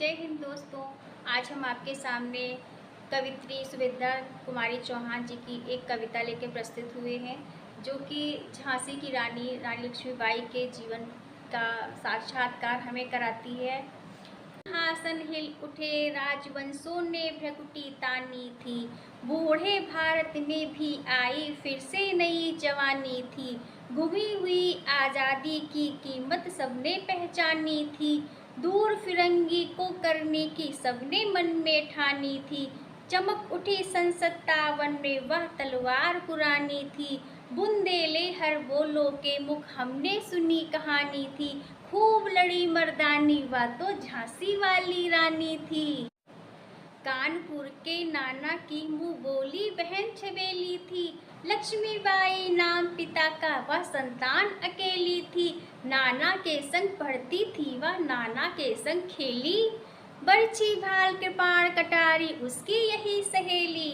जय हिंद दोस्तों। आज हम आपके सामने कवित्री सुभद्रा कुमारी चौहान जी की एक कविता लेकर प्रस्तुत हुए हैं, जो कि झांसी की रानी लक्ष्मीबाई के जीवन का साक्षात्कार हमें कराती है। सिंहासन हिल उठे राजवंशों ने भ्रकुटी तानी थी, बूढ़े भारत में भी आई फिर से नई जवानी थी। गुमी हुई आज़ादी की कीमत सबने पहचानी थी, दूर फिरंगी को करने की सबने मन में ठानी थी। चमक उठी संसद तावन में वह तलवार पुरानी थी, बुंदेले हर बोलो के मुख हमने सुनी कहानी थी। खूब लड़ी मर्दानी वह तो झांसी वाली रानी थी। कानपुर के नाना की मुँह बोली बहन छबेली थी, लक्ष्मीबाई नाम पिता का वह संतान अकेली थी। नाना के संग पढ़ती थी वह, नाना के संग खेली, बरछी भाल कृपाण कटारी उसकी यही सहेली।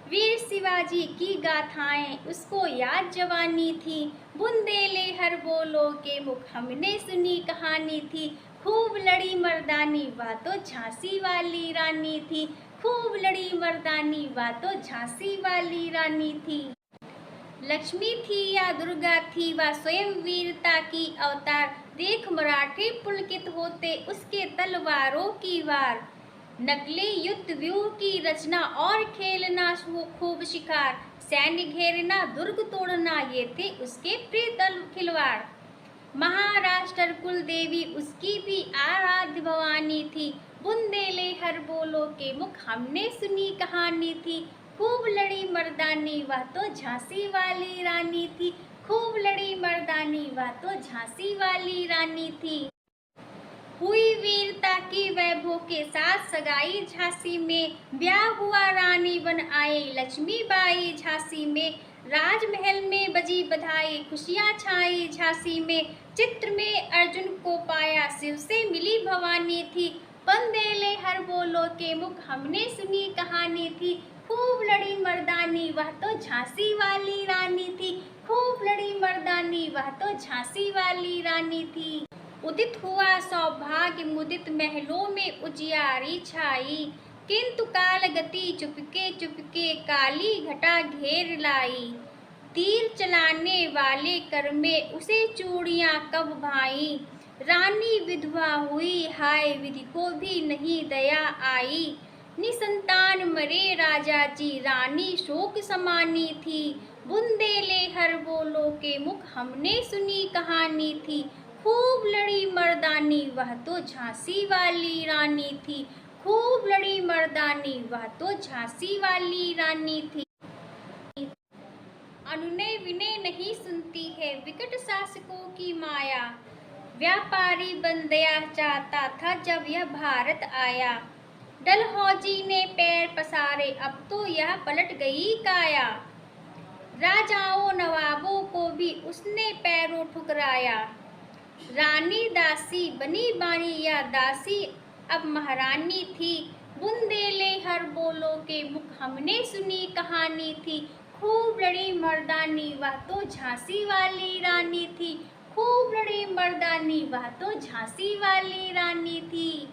वीर शिवाजी की गाथाएं उसको याद जवानी थी, बुंदेले हर बोलो के मुख हमने सुनी कहानी थी। खूब लड़ी मर्दानी वह तो झांसी वाली रानी थी, खूब लड़ी मर्दानी वह तो झांसी वाली रानी थी। लक्ष्मी थी या दुर्गा थी वह स्वयं वीरता की अवतार, देख मराठे पुलकित होते उसके तलवारों की वार। नकली युद्ध व्यूह की रचना और खेलना खूब शिकार, सैन्य घेरना दुर्ग तोड़ना ये थे उसके प्रिय खिलवाड़। महाराष्ट्र कुल देवी उसकी भी आराध्य भवानी थी, बुंदेले हर बोलो के मुख हमने सुनी कहानी थी। खूब लड़ी मर्दानी वह तो झांसी वाली रानी थी, खूब लड़ी मर्दानी वह तो झांसी वाली रानी थी। हुई वीरता की वैभव के साथ सगाई झांसी में, ब्याह हुआ रानी बन आई लक्ष्मीबाई झांसी में। राजमहल में बजी बधाई खुशियाँ छाई झांसी में, चित्र में अर्जुन को पाया शिव से मिली भवानी थी। बंदेले हर बोलो के मुख हमने सुनी कहानी थी, खूब लड़ी मर्दानी वह तो झांसी वाली रानी थी, खूब लड़ी मर्दानी वह तो झांसी वाली रानी थी। उदित हुआ सौभाग्य मुदित महलों में उजियारी छाई, किंतु काल गति चुपके चुपके काली घटा घेर लाई। तीर चलाने वाले कर में उसे चूड़ियां कब भाई, रानी विधवा हुई हाय विधि को भी नहीं दया आई। निसंतान मरे राजा जी रानी शोक समानी थी, बुंदेले हर बोलो के मुख हमने सुनी कहानी थी। खूब लड़ी मर्दानी वह तो झांसी वाली रानी थी, खूब लड़ी मर्दानी वह तो झांसी वाली रानी थी। अनुनय विनय नहीं सुनती है विकट शासकों की माया, व्यापारी बंदया चाहता था जब यह भारत आया। डलहौजी ने पैर पसारे अब तो यह पलट गई काया, राजाओं नवाबों को भी उसने पैरों ठुकराया। रानी दासी बनी बानी या दासी अब महारानी थी, बुंदेले हर बोलो के मुख हमने सुनी कहानी थी। खूब लड़ी मर्दानी वह तो झांसी वाली रानी थी, खूब लड़ी मर्दानी वह तो झांसी वाली रानी थी।